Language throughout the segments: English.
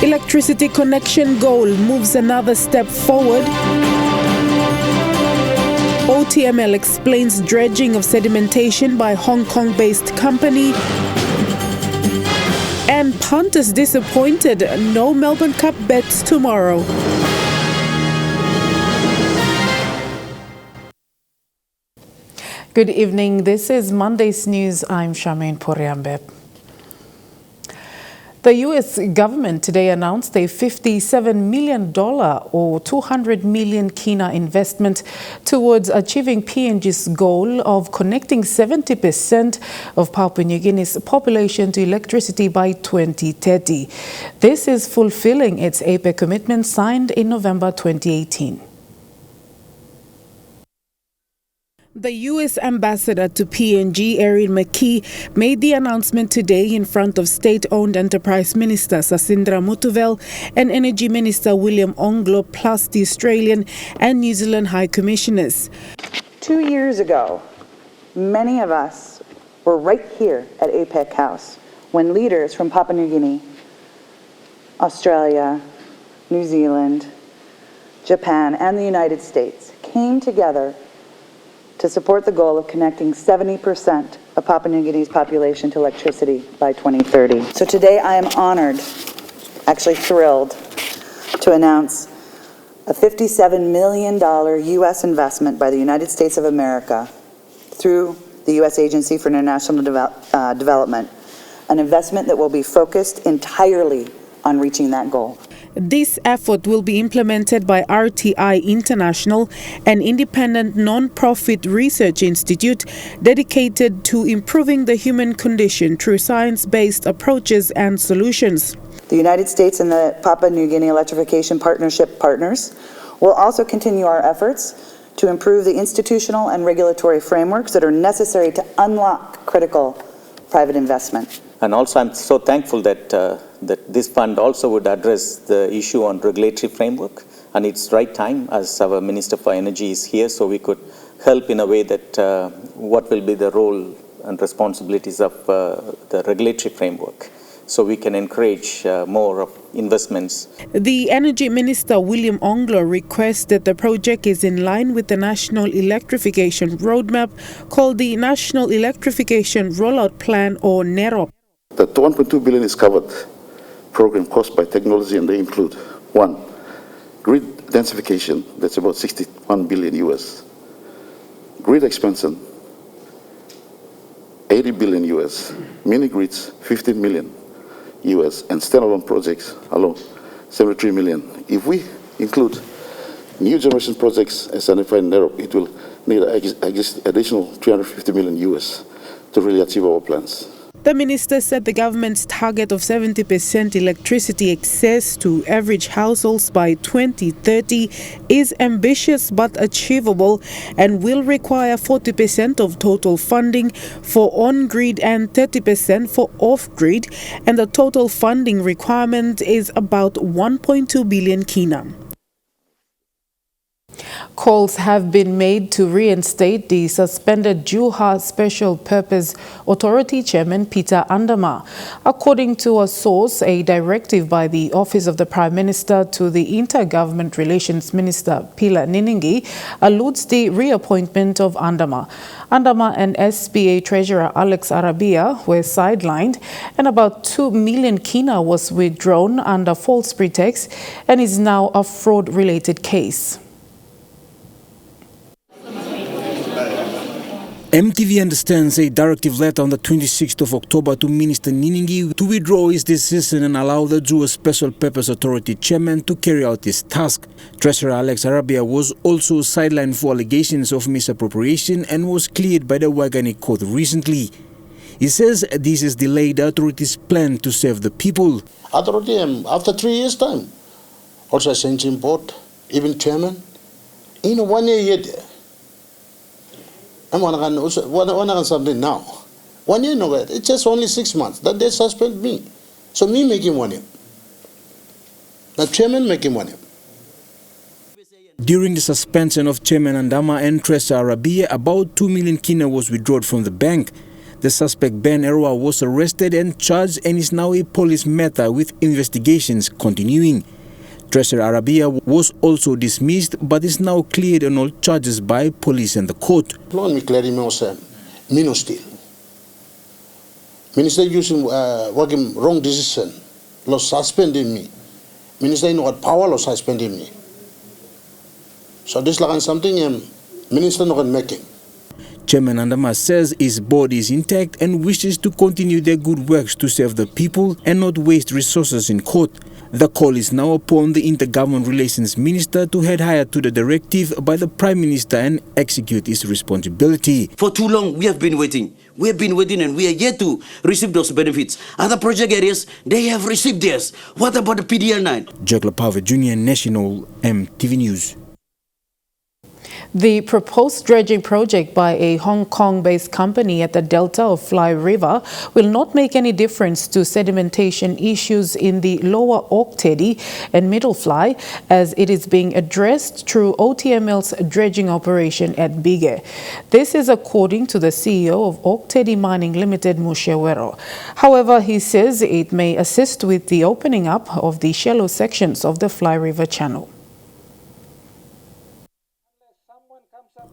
Electricity connection goal moves another step forward. OTML explains dredging of sedimentation by Hong Kong-based company. And Punters disappointed. No Melbourne Cup Bets tomorrow. Good evening. This is Monday's news. I'm Charmaine Poriambe. The U.S. government today announced a $57 million or 200 million kina investment towards achieving PNG's goal of connecting 70% of Papua New Guinea's population to electricity by 2030. This is fulfilling its APEC commitment signed in November 2018. The U.S. ambassador to PNG, Erin McKee, made the announcement today in front of State-owned Enterprise Minister Sasindra Mutuvel and Energy Minister William Onglo, plus the Australian and New Zealand High Commissioners. 2 years ago, many of us were right here at APEC House when leaders from Papua New Guinea, Australia, New Zealand, Japan, and the United States came together to support the goal of connecting 70% of Papua New Guinea's population to electricity by 2030. So today I am honored, actually thrilled, to announce a $57 million U.S. investment by the United States of America through the U.S. Agency for International Development, an investment that will be focused entirely on reaching that goal. This effort will be implemented by RTI International, an independent non-profit research institute dedicated to improving the human condition through science-based approaches and solutions. The United States and the Papua New Guinea Electrification Partnership partners will also continue our efforts to improve the institutional and regulatory frameworks that are necessary to unlock critical private investment. And also I'm so thankful that this fund also would address the issue on regulatory framework, and it's right time as our Minister for Energy is here, so we could help in a way that what will be the role and responsibilities of the regulatory framework, so we can encourage more of investments. The Energy Minister William Onglo requests that the project is in line with the National Electrification Roadmap called the National Electrification Rollout Plan, or NEROP. The 1.2 billion is covered program cost by technology, and they include 1. Grid densification, that's about 61 billion US. Grid expansion, 80 billion US. Mini grids, 15 million US. And standalone projects alone, 73 million. If we include new generation projects as identified in NEROP, it will need additional 350 million US to really achieve our plans. The minister said the government's target of 70% electricity access to average households by 2030 is ambitious but achievable and will require 40% of total funding for on-grid and 30% for off-grid, and the total funding requirement is about 1.2 billion kina. Calls have been made to reinstate the suspended Juha Special Purpose Authority Chairman Peter Andama. According to a source, a directive by the Office of the Prime Minister to the Inter-Government Relations Minister Pila Niningi alludes the reappointment of Andama. Andama and SPA Treasurer Alex Arabia were sidelined, and about 2 million kina was withdrawn under false pretext and is now a fraud-related case. EMTV understands a directive letter on the 26th of October to Minister Niningi to withdraw his decision and allow the Juha Special Purpose Authority chairman to carry out his task. Treasurer Alex Arabia was also sidelined for allegations of misappropriation and was cleared by the Waigani court recently. He says this has delayed the authority's plan to serve the people. Authority, after 3 years' time, also changing board, even chairman, in 1 year yet. I'm one something now. 1 year no, it's just only 6 months that they suspend me. So me making 1 year. The chairman making 1 year. During the suspension of Chairman Andama and Treasurer Arabia, about 2 million kina was withdrawn from the bank. The suspect Ben Erwa was arrested and charged and is now a police matter with investigations continuing. Treasurer Arabia was also dismissed but is now cleared on all charges by police and the court. Minister using working wrong decision, lost suspending me. Minister in what power lost suspending me. So this like something minister not making. Chairman Andama says his board is intact and wishes to continue their good works to serve the people and not waste resources in court. The call is now upon the Intergovernment Relations Minister to head higher to the directive by the Prime Minister and execute his responsibility. For too long, we have been waiting. We have been waiting and we are yet to receive those benefits. Other project areas, they have received theirs. What about the PDL9? Jack Lapave Jr., National EMTV News. The proposed dredging project by a Hong Kong-based company at the delta of Fly River will not make any difference to sedimentation issues in the lower Oak Teddy and Middle Fly, as it is being addressed through OTML's dredging operation at Bige. This is according to the CEO of Oak Teddy Mining Limited, Mushewero. However, he says it may assist with the opening up of the shallow sections of the Fly River channel.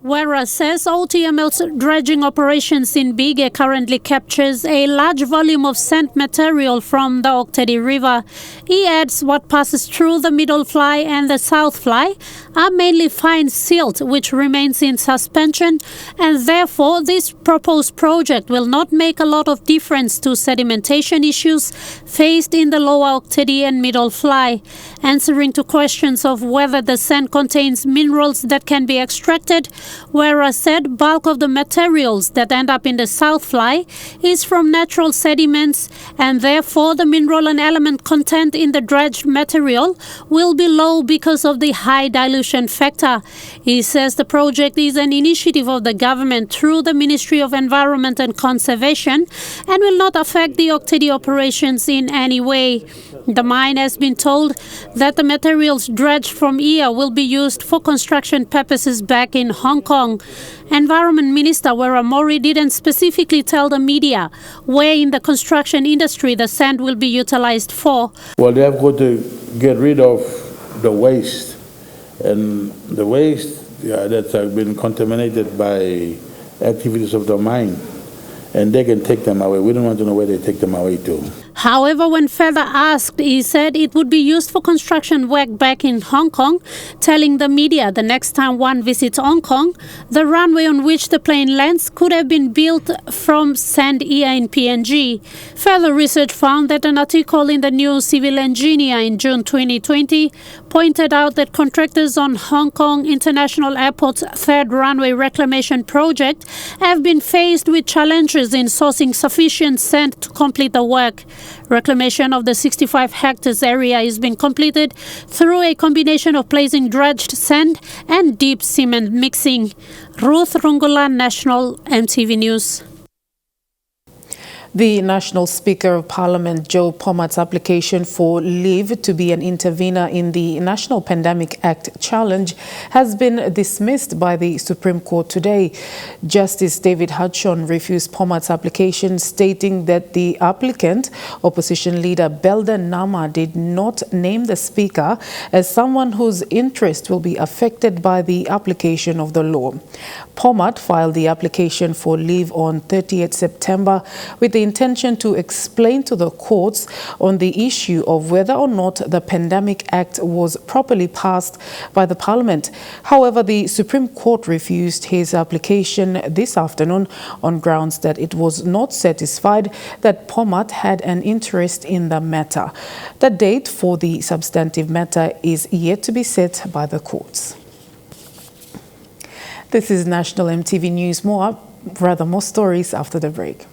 Wera says OTML's dredging operations in Bige currently captures a large volume of sand material from the Oak Teddy River. He adds what passes through the Middle Fly and the South Fly are mainly fine silt which remains in suspension, and therefore this proposed project will not make a lot of difference to sedimentation issues faced in the lower Oak Teddy and Middle Fly. Answering to questions of whether the sand contains minerals that can be extracted, Wera said bulk of the materials that end up in the South Fly is from natural sediments, and therefore the mineral and element content in the dredged material will be low because of the high dilution factor. He says the project is an initiative of the government through the Ministry of Environment and Conservation and will not affect the Oak Teddy operations in any way. The mine has been told that the materials dredged from here will be used for construction purposes back in Hong Kong. Environment Minister Wera Mori didn't specifically tell the media where in the construction industry the sand will be utilized for. Well, they have got to get rid of the waste, and the waste that have been contaminated by activities of the mine, and they can take them away. We don't want to know where they take them away to. However, when further asked, he said it would be used for construction work back in Hong Kong, telling the media the next time one visits Hong Kong, the runway on which the plane lands could have been built from sand here in PNG. Further research found that an article in the New Civil Engineer in June 2020 pointed out that contractors on Hong Kong International Airport's third runway reclamation project have been faced with challenges in sourcing sufficient sand to complete the work. Reclamation of the 65 hectares area is being completed through a combination of placing dredged sand and deep cement mixing. Ruth Rungula, National EMTV News. The National Speaker of Parliament, Joe Pomat's application for leave to be an intervener in the National Pandemic Act challenge has been dismissed by the Supreme Court today. Justice David Hudson refused Pomat's application, stating that the applicant, opposition leader Belda Nama, did not name the Speaker as someone whose interest will be affected by the application of the law. Pomat filed the application for leave on 30th September with the intention to explain to the courts on the issue of whether or not the Pandemic Act was properly passed by the Parliament. However, the Supreme Court refused his application this afternoon on grounds that it was not satisfied that Pomat had an interest in the matter. The date for the substantive matter is yet to be set by the courts. This is National EMTV News. More stories after the break.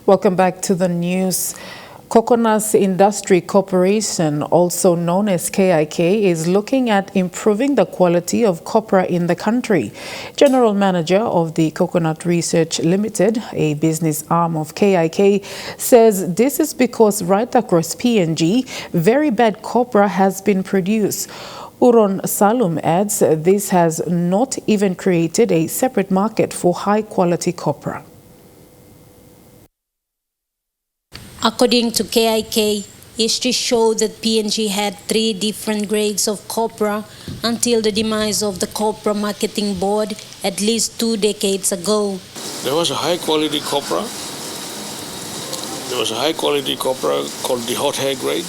Welcome back to the news. Coconut Industry Corporation, also known as KIK, is looking at improving the quality of copra in the country. General Manager of the Coconut Research Limited, a business arm of KIK, says this is because right across PNG, very bad copra has been produced. Uron Salum adds this has not even created a separate market for high-quality copra. According to KIK, history showed that PNG had 3 different grades of copra until the demise of the Copra Marketing Board at least 2 decades ago. There was a high-quality copra. There was a high-quality copra called the hot hair grade.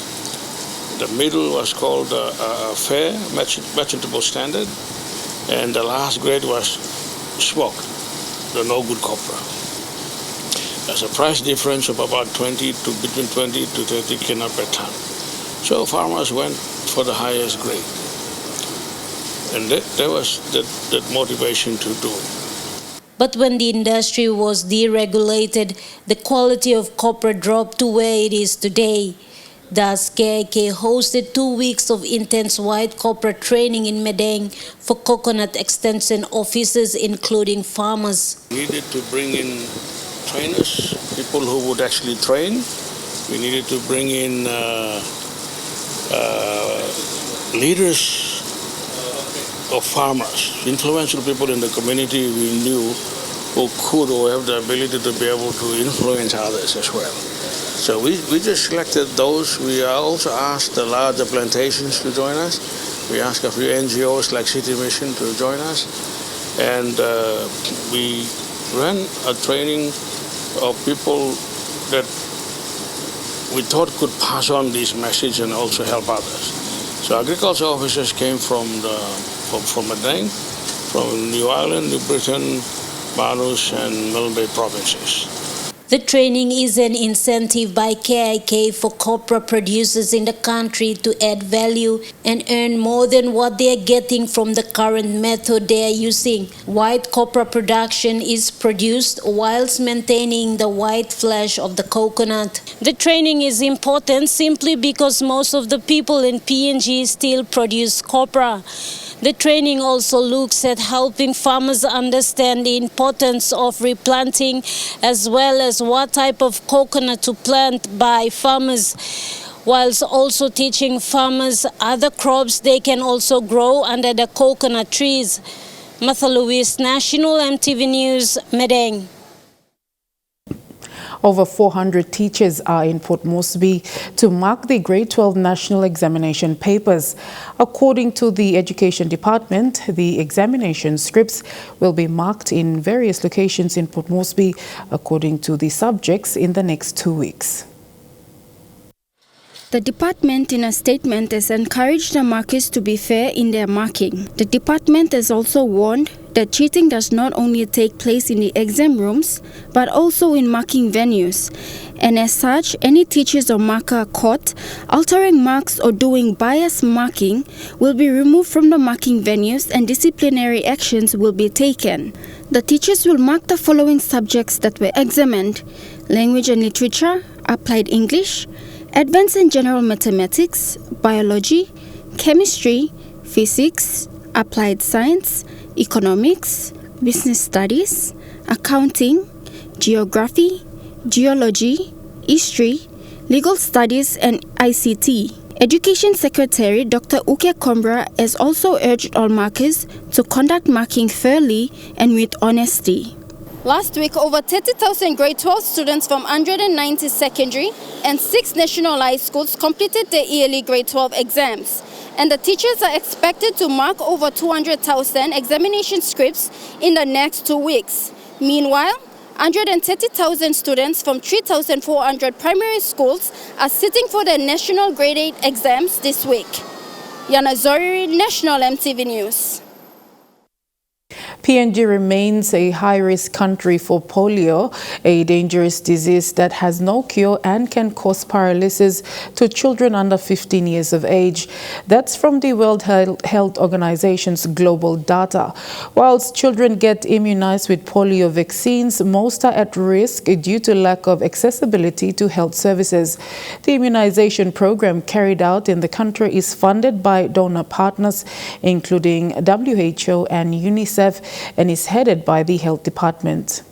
The middle was called fair, merchantable standard. And the last grade was smoked, the no good copra. There's a price difference of about between 20 to 30 kina per ton. So farmers went for the highest grade. And that was that motivation to do it. But when the industry was deregulated, the quality of copra dropped to where it is today. Thus, KIK hosted 2 weeks of intense white copra training in Madang for coconut extension officers, including farmers. We needed to bring in trainers, people who would actually train. We needed to bring in leaders of farmers, influential people in the community we knew who could or have the ability to be able to influence others as well. So we just selected those. We also asked the larger plantations to join us. We asked a few NGOs like City Mission to join us. And we ran a training of people that we thought could pass on this message and also help others. So agriculture officers came from Madang, from New Ireland, New Britain, Manus and Melbourne Bay provinces. The training is an incentive by KIK for copra producers in the country to add value and earn more than what they are getting from the current method they are using. White copra production is produced whilst maintaining the white flesh of the coconut. The training is important simply because most of the people in PNG still produce copra. The training also looks at helping farmers understand the importance of replanting as well as what type of coconut to plant by farmers, whilst also teaching farmers other crops they can also grow under the coconut trees. Martha Lewis, National EMTV News, Madang. Over 400 teachers are in Port Moresby to mark the Grade 12 National Examination papers. According to the Education Department, the examination scripts will be marked in various locations in Port Moresby according to the subjects in the next 2 weeks. The department in a statement has encouraged the markers to be fair in their marking. The department has also warned that cheating does not only take place in the exam rooms, but also in marking venues. And as such, any teachers or marker caught altering marks or doing biased marking will be removed from the marking venues and disciplinary actions will be taken. The teachers will mark the following subjects that were examined: language and literature, applied English, advanced and general mathematics, biology, chemistry, physics, applied science, economics, business studies, accounting, geography, geology, history, legal studies, and ICT. Education Secretary Dr. Uke Kombra has also urged all markers to conduct marking fairly and with honesty. Last week, over 30,000 grade 12 students from 190 secondary and 6 national high schools completed their yearly grade 12 exams. And the teachers are expected to mark over 200,000 examination scripts in the next 2 weeks. Meanwhile, 130,000 students from 3,400 primary schools are sitting for their national grade 8 exams this week. Yana Zoriri, National EMTV News. PNG remains a high-risk country for polio, a dangerous disease that has no cure and can cause paralysis to children under 15 years of age. That's from the World Health Organization's global data. Whilst children get immunized with polio vaccines, most are at risk due to lack of accessibility to health services. The immunization program carried out in the country is funded by donor partners, including WHO and UNICEF, and is headed by the Health Department.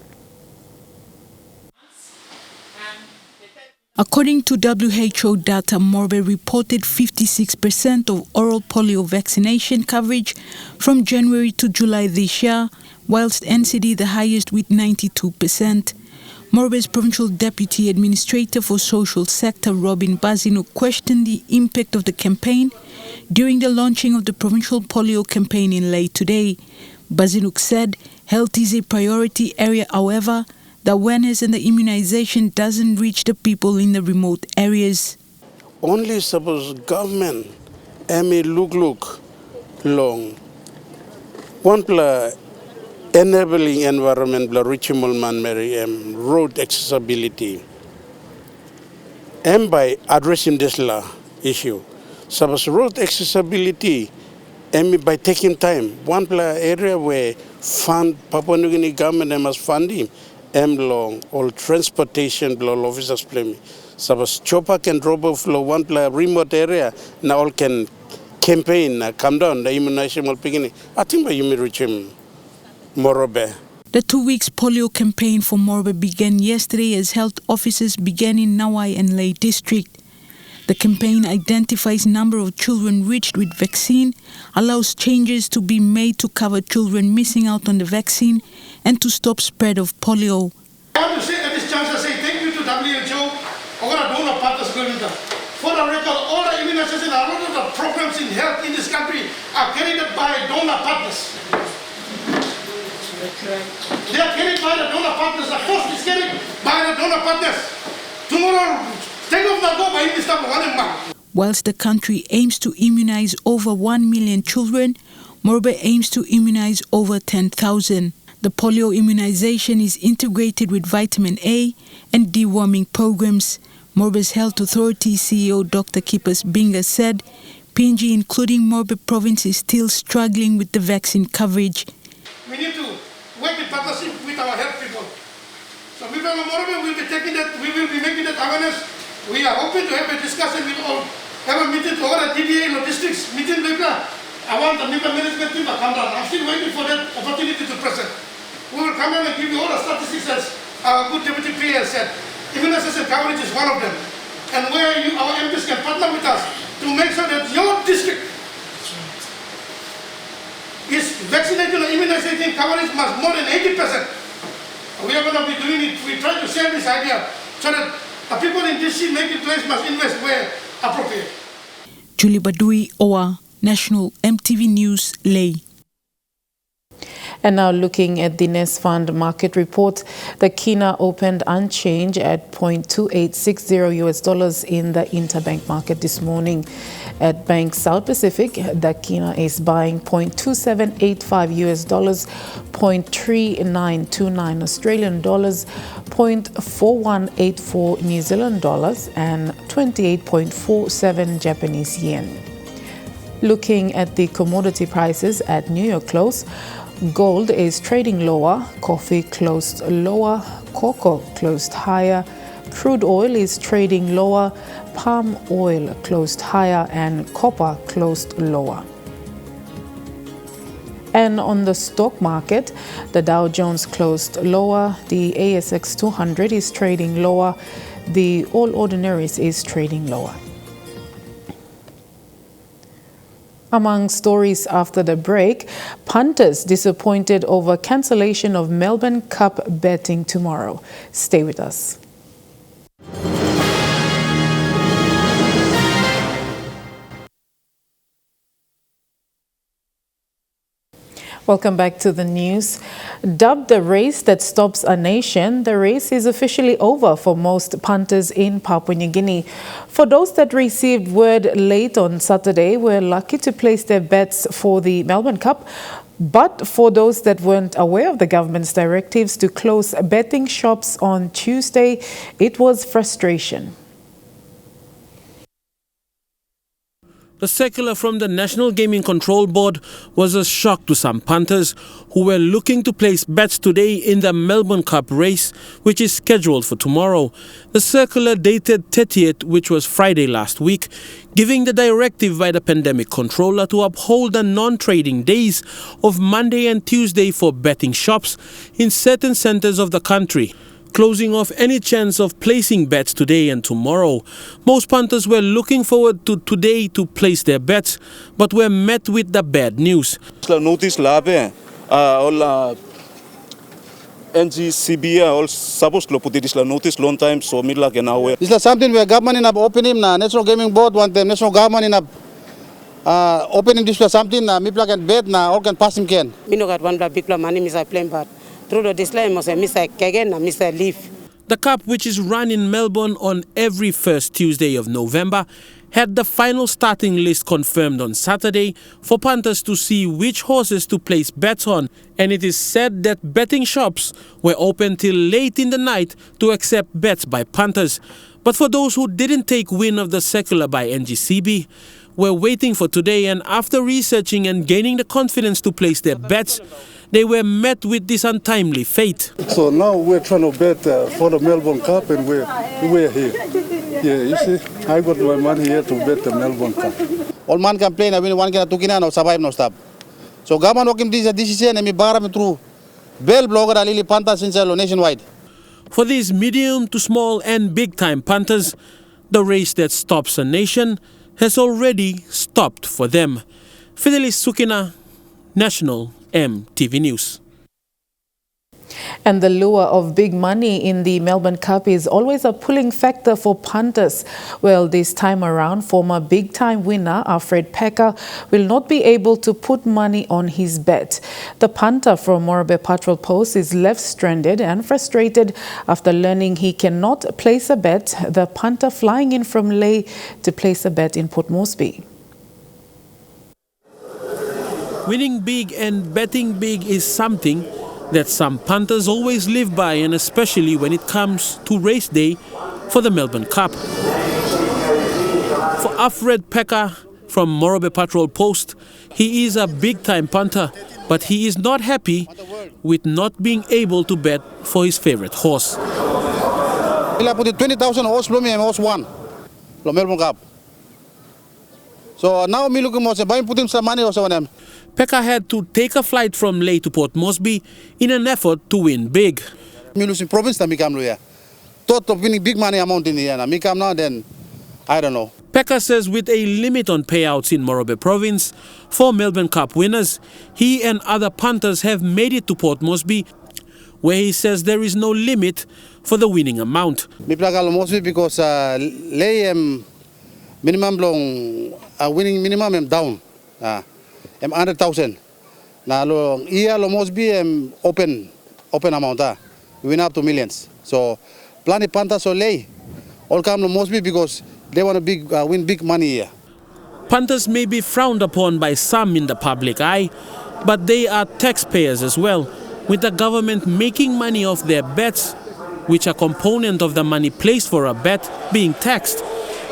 According to WHO data, Morbe reported 56% of oral polio vaccination coverage from January to July this year, whilst NCD the highest with 92%. Morbe's Provincial Deputy Administrator for Social Sector, Robin Bazino, questioned the impact of the campaign during the launching of the Provincial Polio Campaign in Lae today. Bazinouk said health is a priority area, however, the awareness and the immunization doesn't reach the people in the remote areas. Only suppose government look long. One enabling environment reachable man road accessibility. And by addressing this issue. Suppose road accessibility by taking time, one area where Papua New Guinea government must fund him, long or transportation below officers play. Suppose chopper can drop off one remote area, now all can campaign, come down, the immunization will begin. I think you may reach him, Morobe. The 2 weeks polio campaign for Morbe began yesterday as health officers began in Nawai and Lae district. The campaign identifies number of children reached with vaccine, allows changes to be made to cover children missing out on the vaccine, and to stop spread of polio. I want to say at this juncture, thank you to WHO, our donor partners. For the record, all the immunization, a lot of the programs in health in this country are carried out by donor partners. They are carried by the donor partners. The cost is carried by the donor partners. Tomorrow, take off the go by Minister Mohamed. Whilst the country aims to immunize over 1 million children, Morbe aims to immunize over 10,000. The polio immunization is integrated with vitamin A and deworming programs. Morbe's Health Authority CEO Dr. Kippers Binga said PNG, including Morbe province, is still struggling with the vaccine coverage. We need to work in partnership with our health people. So we will be taking that, we will be making that awareness. We are hoping to have a discussion with all, have a meeting to all the DDA logistics meeting later. I want the member management team to come down. I'm still waiting for that opportunity to present. We will come down and give you all the statistics as our good Deputy PS said. Immunization coverage is one of them. And where our MPs can partner with us to make sure that your district is vaccinated or immunization coverage must more than 80%. We are going to be doing it. We try to share this idea so that the people in DC making place must invest where appropriate. Julie Badui, OA, National EMTV News, Lae. And now looking at the Nest Fund market report, the Kina opened unchanged at $0.2860 in the interbank market this morning. At Bank South Pacific, the Kina is buying $0.2785 $0.3929 Australian dollars, $0.4184 New Zealand dollars, and 28.47 Japanese yen. Looking at the commodity prices at New York close, gold is trading lower, coffee closed lower, cocoa closed higher, crude oil is trading lower, palm oil closed higher, and copper closed lower. And on the stock market, the Dow Jones closed lower, the ASX 200 is trading lower, the All Ordinaries is trading lower. Among stories after the break, punters disappointed over cancellation of Melbourne Cup betting tomorrow. Stay with us. Welcome back to the news. Dubbed the race that stops a nation, the race is officially over for most punters in Papua New Guinea. For those that received word late on Saturday, were lucky to place their bets for the Melbourne Cup. But for those that weren't aware of the government's directives to close betting shops on Tuesday, it was frustration. The circular from the National Gaming Control Board was a shock to some punters who were looking to place bets today in the Melbourne Cup race, which is scheduled for tomorrow. The circular dated 30th, which was Friday last week, giving the directive by the pandemic controller to uphold the non-trading days of Monday and Tuesday for betting shops in certain centres of the country, closing off any chance of placing bets today and tomorrow. Most punters were looking forward to today to place their bets, but were met with the bad news. Notice all NGCB all supposed to put this notice long time, so me like an hour. This is something where government in opening na National Gaming Board want the national government in opening this something me plug and bet na all can pass him can. Me no got one big money me say playing but through the display must miss again and miss leave. The Cup, which is run in Melbourne on every first Tuesday of November, had the final starting list confirmed on Saturday for punters to see which horses to place bets on, and it is said that betting shops were open till late in the night to accept bets by punters. But for those who didn't take wind of the circular by NGCB, were waiting for today, and after researching and gaining the confidence to place their bets, they were met with this untimely fate. So now we're trying to bet for the Melbourne Cup, and we're here. Yeah, you see, I got my money here to bet the Melbourne Cup. All man complain, I mean, one can tukina no survive no stop. So government working this decision and me bara me through bell blogger alili panta since nationwide. For these medium to small and big time punters, the race that stops a nation has already stopped for them. Fidelis Sukina, National EMTV News. And the lure of big money in the Melbourne Cup is always a pulling factor for punters. Well, this time around, former big-time winner Alfred Pecker will not be able to put money on his bet. The punter from Moorabbin Patrol Post is left stranded and frustrated after learning he cannot place a bet, the punter flying in from Lae to place a bet in Port Moresby. Winning big and betting big is something that some punters always live by, and especially when it comes to race day for the Melbourne Cup. For Alfred Pecker from Moorabbin Patrol Post, he is a big-time punter, but he is not happy with not being able to bet for his favorite horse. I put 20,000 horse Lumi and horse one, the Melbourne Cup. So now me looking more, I'm putting some money also on them. Pecker had to take a flight from Lae to Port Moresby in an effort to win big. Me losing province na me come here. Thought of winning big money amount in here. Me come now then, I don't know. Pecker says with a limit on payouts in Moorabbin Province for Melbourne Cup winners, he and other punters have made it to Port Moresby, where he says there is no limit for the winning amount. Me plug all Moresby because Lae minimum long winning minimum am down. 100,000. Now, here almost be open amount. We win up to millions. So, plenty punters or Lae all come to Moresby because they want to win big money here. Punters may be frowned upon by some in the public eye, but they are taxpayers as well, with the government making money off their bets, which a component of the money placed for a bet being taxed,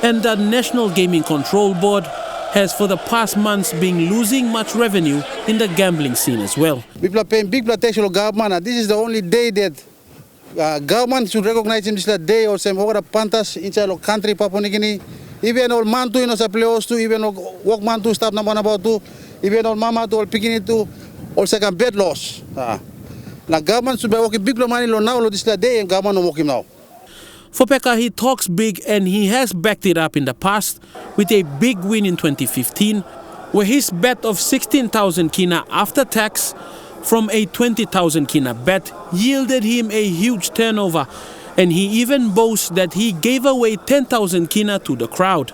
and the National Gaming Control Board has for the past months been losing much revenue in the gambling scene as well. People are paying big tax to government. This is the only day that government should recognize him. This is the day or some other punters inside the country, Papua New Guinea. Even all man to play host to, even all work man to stop number about to, even all mama to all picking it to, or second bet loss. Now government should be working big money now. This is the day and government not working now. For Pecker, he talks big, and he has backed it up in the past with a big win in 2015, where his bet of 16,000 kina after tax from a 20,000 kina bet yielded him a huge turnover, and he even boasts that he gave away 10,000 kina to the crowd.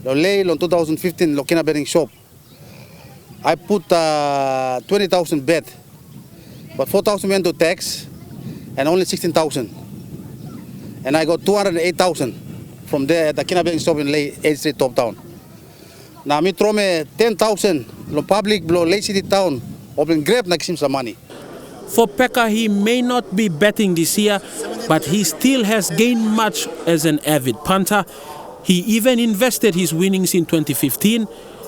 The Lae in 2015 kina betting shop. I put 20,000 bet, but 4,000 went to tax and only 16,000. And I got 208,000 from there at the Kinabaling stop in Lake 8th Street, Top Town. Now me throw me 10,000, lo public, lo Lake City Town, open grab na kisim sa money. For Pekka, he may not be betting this year, but he still has gained much as an avid punter. He even invested his winnings in 2015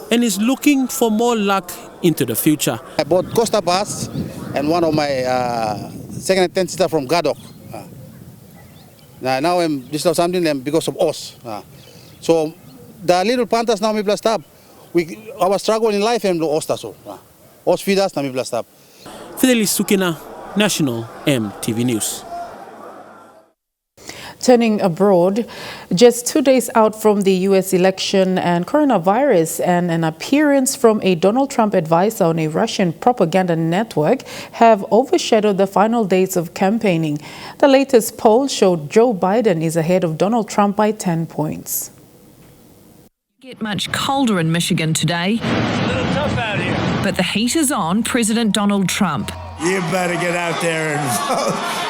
and is looking for more luck into the future. I bought Costa Bass and one of my second and 10 sitter from Gadok. Now this is something because of us. So the little punters now me blast up. Our struggle in life and Osta so. Os feed us now me blast up. Fidelis Sukina, National EMTV News. Turning abroad, just 2 days out from the US election and coronavirus and an appearance from a Donald Trump advisor on a Russian propaganda network have overshadowed the final days of campaigning. The latest poll showed Joe Biden is ahead of Donald Trump by 10 points. Get much colder in Michigan today. A little tough out here. But the heat is on President Donald Trump. You better get out there and vote.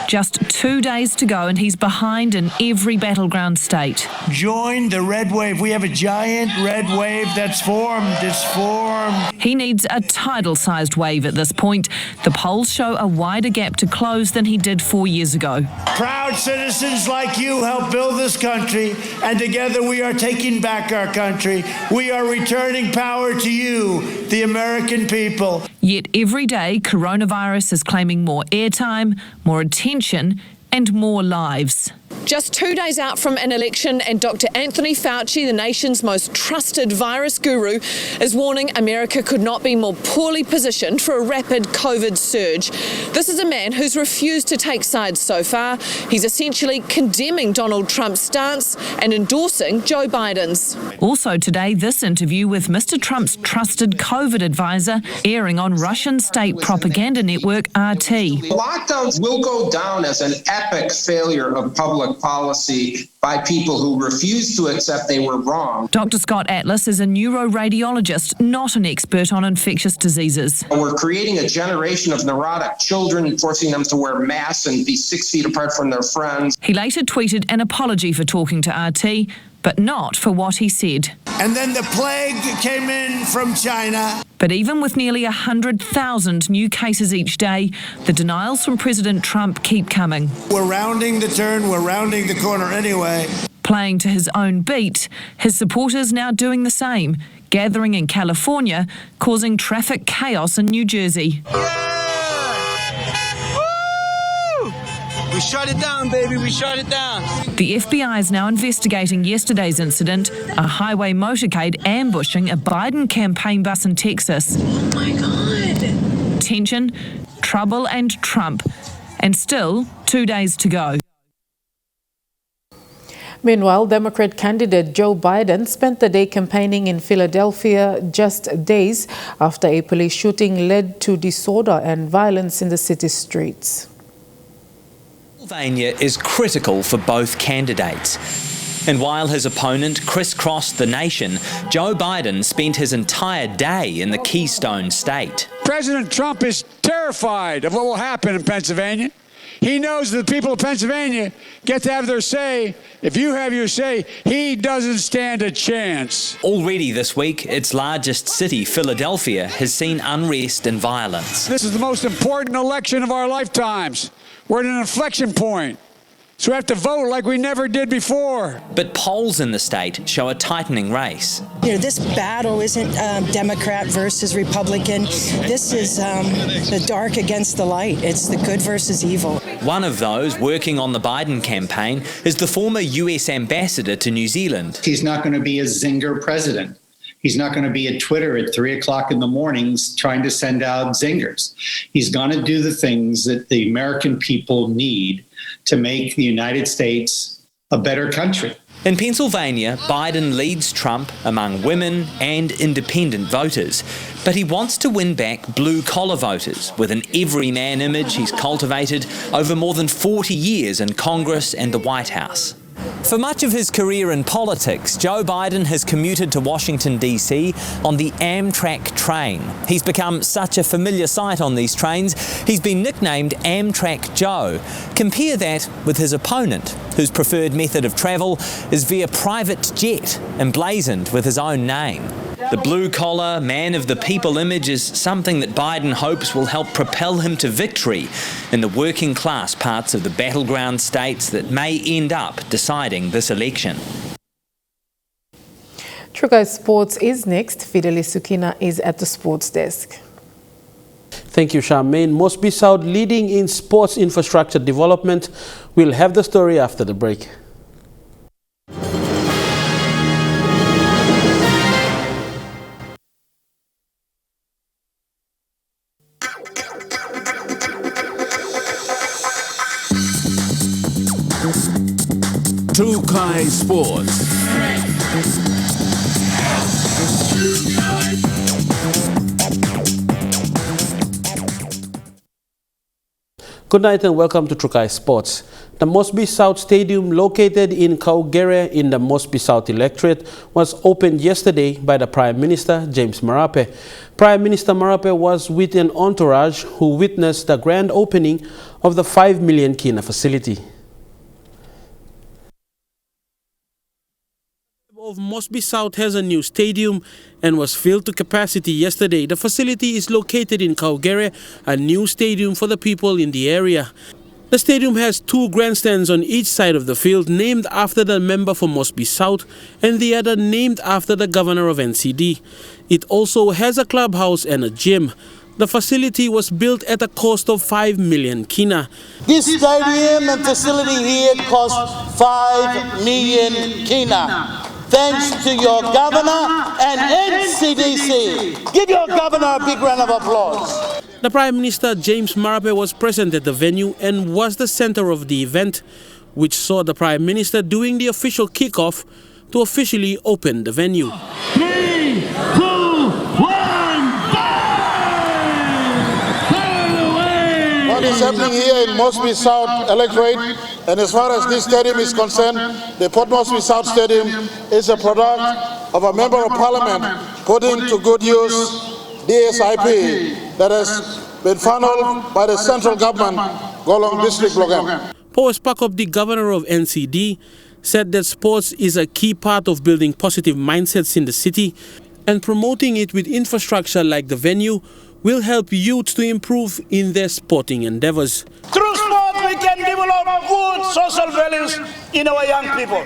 Just 2 days to go and he's behind in every battleground state. Join the red wave. We have a giant red wave that's formed. It's formed. He needs a tidal-sized wave at this point. The polls show a wider gap to close than he did 4 years ago. Proud citizens like you help build this country, and together we are taking back our country. We are returning power to you, the American people. Yet every day, coronavirus is claiming more airtime, more attention, and more lives. Just 2 days out from an election, and Dr. Anthony Fauci, the nation's most trusted virus guru, is warning America could not be more poorly positioned for a rapid COVID surge. This is a man who's refused to take sides so far. He's essentially condemning Donald Trump's stance and endorsing Joe Biden's. Also today, this interview with Mr. Trump's trusted COVID advisor airing on Russian state propaganda network RT. Lockdowns will go down as an epic failure of public policy by people who refuse to accept they were wrong. Dr. Scott Atlas is a neuroradiologist, not an expert on infectious diseases. We're creating a generation of neurotic children, forcing them to wear masks and be 6 feet apart from their friends. He later tweeted an apology for talking to RT, but not for what he said. And then the plague came in from China. But even with nearly 100,000 new cases each day, the denials from President Trump keep coming. We're rounding the turn, we're rounding the corner anyway. Playing to his own beat, his supporters now doing the same, gathering in California, causing traffic chaos in New Jersey. We shut it down, baby, we shut it down. The FBI is now investigating yesterday's incident, a highway motorcade ambushing a Biden campaign bus in Texas. Oh my God. Tension, trouble and Trump, and still 2 days to go. Meanwhile, Democrat candidate Joe Biden spent the day campaigning in Philadelphia just days after a police shooting led to disorder and violence in the city's streets. Pennsylvania is critical for both candidates. And while his opponent crisscrossed the nation, Joe Biden spent his entire day in the Keystone State. President Trump is terrified of what will happen in Pennsylvania. He knows that the people of Pennsylvania get to have their say. If you have your say, he doesn't stand a chance. Already this week, its largest city, Philadelphia, has seen unrest and violence. This is the most important election of our lifetimes. We're at an inflection point. So we have to vote like we never did before. But polls in the state show a tightening race. You know, this battle isn't Democrat versus Republican. This is the dark against the light. It's the good versus evil. One of those working on the Biden campaign is the former US ambassador to New Zealand. He's not going to be a zinger president. He's not going to be at Twitter at 3 o'clock in the mornings trying to send out zingers. He's going to do the things that the American people need to make the United States a better country. In Pennsylvania, Biden leads Trump among women and independent voters, but he wants to win back blue-collar voters with an everyman image he's cultivated over more than 40 years in Congress and the White House. For much of his career in politics, Joe Biden has commuted to Washington, D.C. on the Amtrak train. He's become such a familiar sight on these trains, he's been nicknamed Amtrak Joe. Compare that with his opponent, whose preferred method of travel is via private jet, emblazoned with his own name. The blue-collar, man-of-the-people image is something that Biden hopes will help propel him to victory in the working-class parts of the battleground states that may end up deciding this election. True Guys Sports is next. Fidelis Sukina is at the sports desk. Thank you, Charmaine. Mosby South, leading in sports infrastructure development. We'll have the story after the break. True Guys Sports. Good night and welcome to True Guys Sports. The Mosby South Stadium, located in Kaugere in the Mosby South electorate, was opened yesterday by the Prime Minister, James Marape. Prime Minister Marape was with an entourage who witnessed the grand opening of the 5 million kina facility. Of Mosby South has a new stadium and was filled to capacity yesterday. The facility is located in Kaugere, a new stadium for the people in the area. The stadium has 2 grandstands on each side of the field, named after the member for Mosby South and the other named after the governor of NCD. It also has a clubhouse and a gym. The facility was built at a cost of 5 million kina. This stadium and facility here cost 5 million kina. Thanks to your governor and NCDC. Give your governor a big round of applause. The Prime Minister, James Marape, was present at the venue and was the center of the event, which saw the Prime Minister doing the official kickoff to officially open the venue. 3, 2, 1, What is happening here in Mosby South electorate, and as far as this stadium is concerned, the Port Moresby South Stadium is a product of a Member of Parliament putting to good use DSIP that has been funneled by the central government, Golong District Logan. Paul Spakop, the governor of NCD, said that sports is a key part of building positive mindsets in the city, and promoting it with infrastructure like the venue will help youth to improve in their sporting endeavors. Through sport, we can develop good social values in our young people.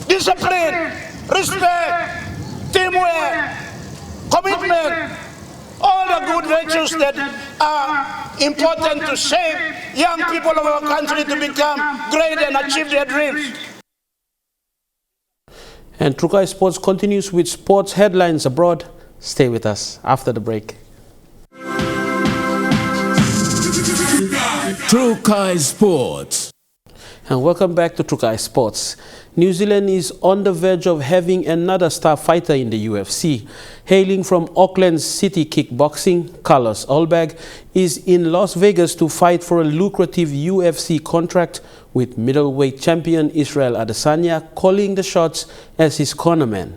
Discipline, respect, teamwork, commitment, all the good virtues that are important to shape young people of our country to become great and achieve their dreams. And True Guys Sports continues with sports headlines abroad. Stay with us after the break. True Guys Sports. And welcome back to True Guys Sports. New Zealand is on the verge of having another star fighter in the UFC. Hailing from Auckland City Kickboxing, Carlos Olberg is in Las Vegas to fight for a lucrative UFC contract, with middleweight champion Israel Adesanya calling the shots as his cornerman.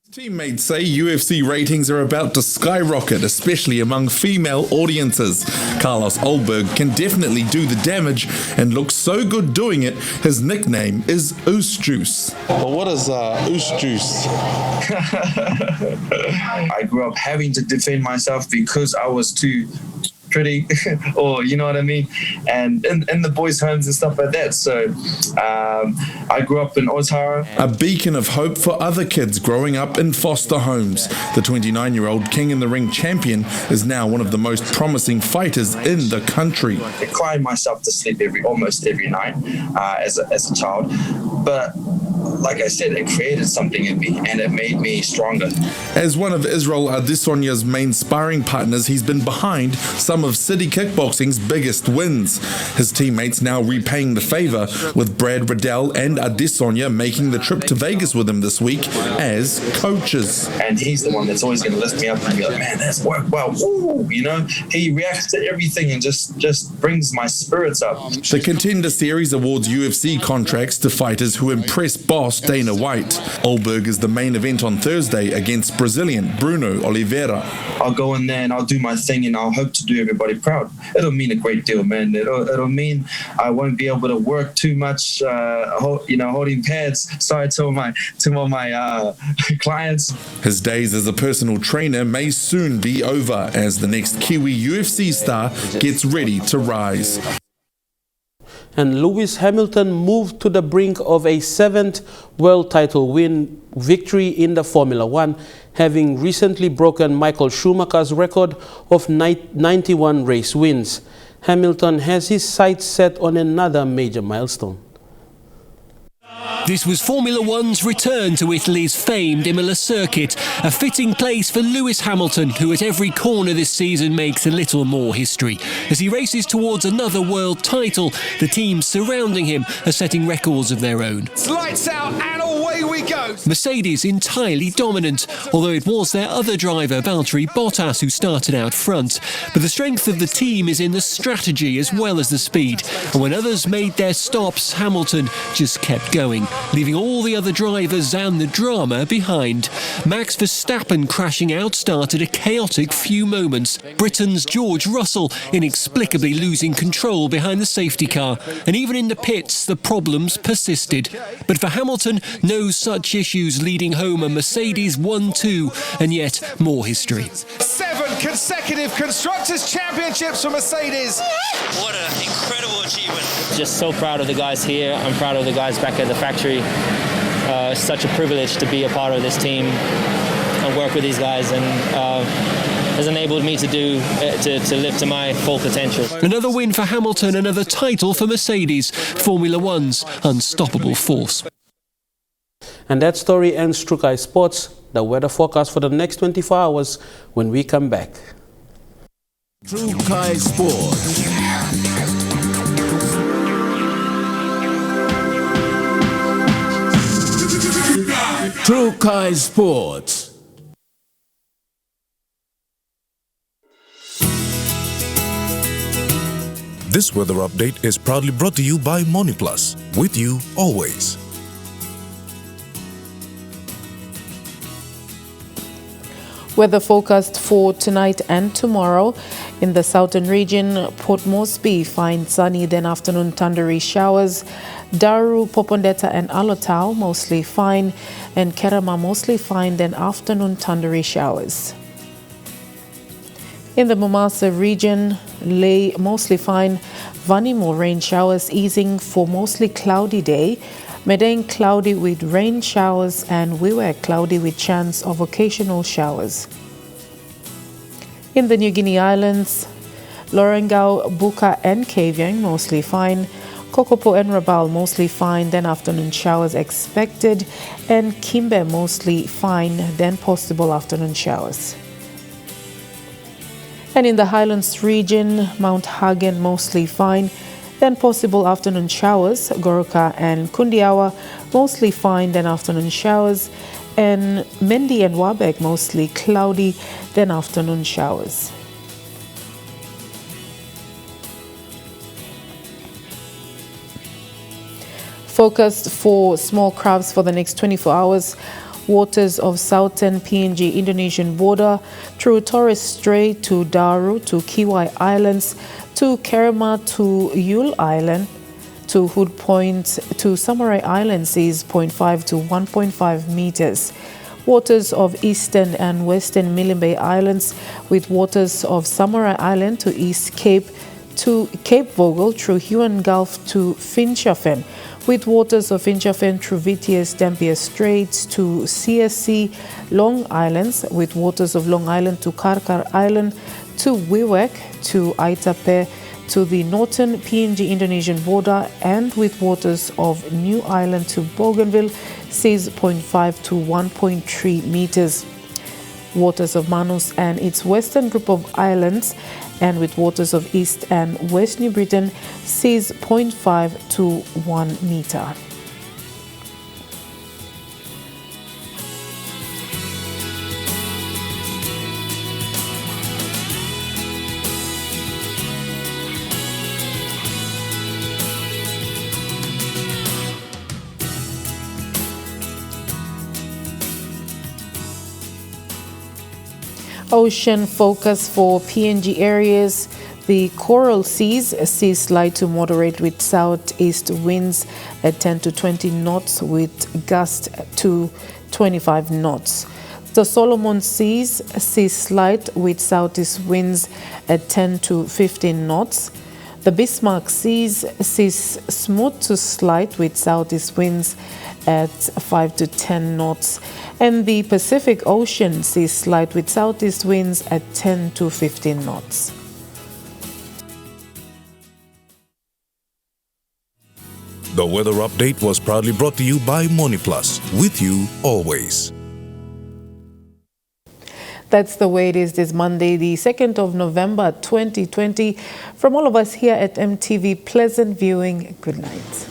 Teammates say UFC ratings are about to skyrocket, especially among female audiences. Carlos Olberg can definitely do the damage and looks so good doing it, his nickname is Oos Juice. Well, what is Oos Juice? I grew up having to defend myself because I was too pretty, or you know what I mean, and in the boys' homes and stuff like that. So I grew up in Otara. A beacon of hope for other kids growing up in foster homes. The 29-year-old King in the Ring champion is now one of the most promising fighters in the country. I cried myself to sleep almost every night as a child, but like I said, it created something in me and it made me stronger. As one of Israel Adesonya's main sparring partners, he's been behind some of City Kickboxing's biggest wins. His teammates now repaying the favour, with Brad Riddell and Adesonya making the trip to Vegas with him this week as coaches. And he's the one that's always going to lift me up and be like, man, that's worked well. Woo! You know, he reacts to everything and just brings my spirits up. The Contender Series awards UFC contracts to fighters who impress boss Dana White. Olberg is the main event on Thursday against Brazilian Bruno Oliveira. I'll go in there and I'll do my thing and I'll hope to do everybody proud. It'll mean a great deal, man. It'll mean I won't be able to work too much, holding pads. Sorry to all my clients. His days as a personal trainer may soon be over as the next Kiwi UFC star gets ready to rise. And Lewis Hamilton moved to the brink of a 7th world title victory in the Formula One, having recently broken Michael Schumacher's record of 91 race wins. Hamilton has his sights set on another major milestone. This was Formula One's return to Italy's famed Imola circuit, a fitting place for Lewis Hamilton, who at every corner this season makes a little more history. As he races towards another world title, the teams surrounding him are setting records of their own. Lights out and away we go! Mercedes entirely dominant, although it was their other driver, Valtteri Bottas, who started out front. But the strength of the team is in the strategy as well as the speed. And when others made their stops, Hamilton just kept going, leaving all the other drivers and the drama behind. Max Verstappen crashing out started a chaotic few moments. Britain's George Russell inexplicably losing control behind the safety car, and even in the pits the problems persisted. But for Hamilton, no such issues, leading home a Mercedes 1-2 and yet more history. 7 consecutive Constructors' Championships for Mercedes. What an incredible achievement. Just so proud of the guys here. I'm proud of the guys back at the factory. It's such a privilege to be a part of this team and work with these guys, and has enabled me to live to my full potential. Another win for Hamilton, another title for Mercedes, Formula One's unstoppable force. And that story ends Trukai Sports. The weather forecast for the next 24 hours when we come back. Trukai Sports. Trukai Sports. This weather update is proudly brought to you by MoniPlus, with you always. Weather forecast for tonight and tomorrow. In the southern region, Port Moresby, fine sunny, then afternoon thundery showers. Daru, Popondetta and Alotau, mostly fine. And Kerama, mostly fine, then afternoon thundery showers. In the Momasa region, Ley, mostly fine. Vanimo, rain showers easing for mostly cloudy day. Medang, cloudy with rain showers, and Wewak, cloudy with chance of occasional showers. In the New Guinea Islands, Lorengau, Buka and Kavieng, mostly fine. Kokopo and Rabaul, mostly fine, then afternoon showers expected. And Kimbe, mostly fine, then possible afternoon showers. And in the Highlands region, Mount Hagen, mostly fine, then possible afternoon showers. Goroka and Kundiawa, mostly fine, then afternoon showers. And Mendi and Wabek, mostly cloudy, then afternoon showers. Forecast for small crabs for the next 24 hours. Waters of southern PNG Indonesian border through Torres Strait to Daru to Kiwai Islands to Kerema to Yule Island to Hood Point to Samurai Island seas 0.5 to 1.5 meters. Waters of eastern and western Milne Bay Islands with waters of Samurai Island to East Cape to Cape Vogel through Huon Gulf to Finschhafen, with waters of Finschhafen through Vitiers Dampier Straits to CSC Long Islands, with waters of Long Island to Karkar Island to Wewak to Aitape to the northern PNG Indonesian border, and with waters of New Island to Bougainville seas 0.5 to 1.3 meters. Waters of Manus and its western group of islands, and with waters of East and West New Britain, seas 0.5 to 1 meter. Ocean focus for PNG areas. The coral seas slight to moderate with southeast winds at 10 to 20 knots with gusts to 25 knots. The Solomon seas slight with southeast winds at 10 to 15 knots. The Bismarck seas smooth to slight with southeast winds at 5 to 10 knots. And the Pacific Ocean sees slight with southeast winds at 10 to 15 knots. The weather update was proudly brought to you by MoneyPlus, with you always. That's the way it is this Monday, the 2nd of November 2020. From all of us here at MTV, pleasant viewing. Good night.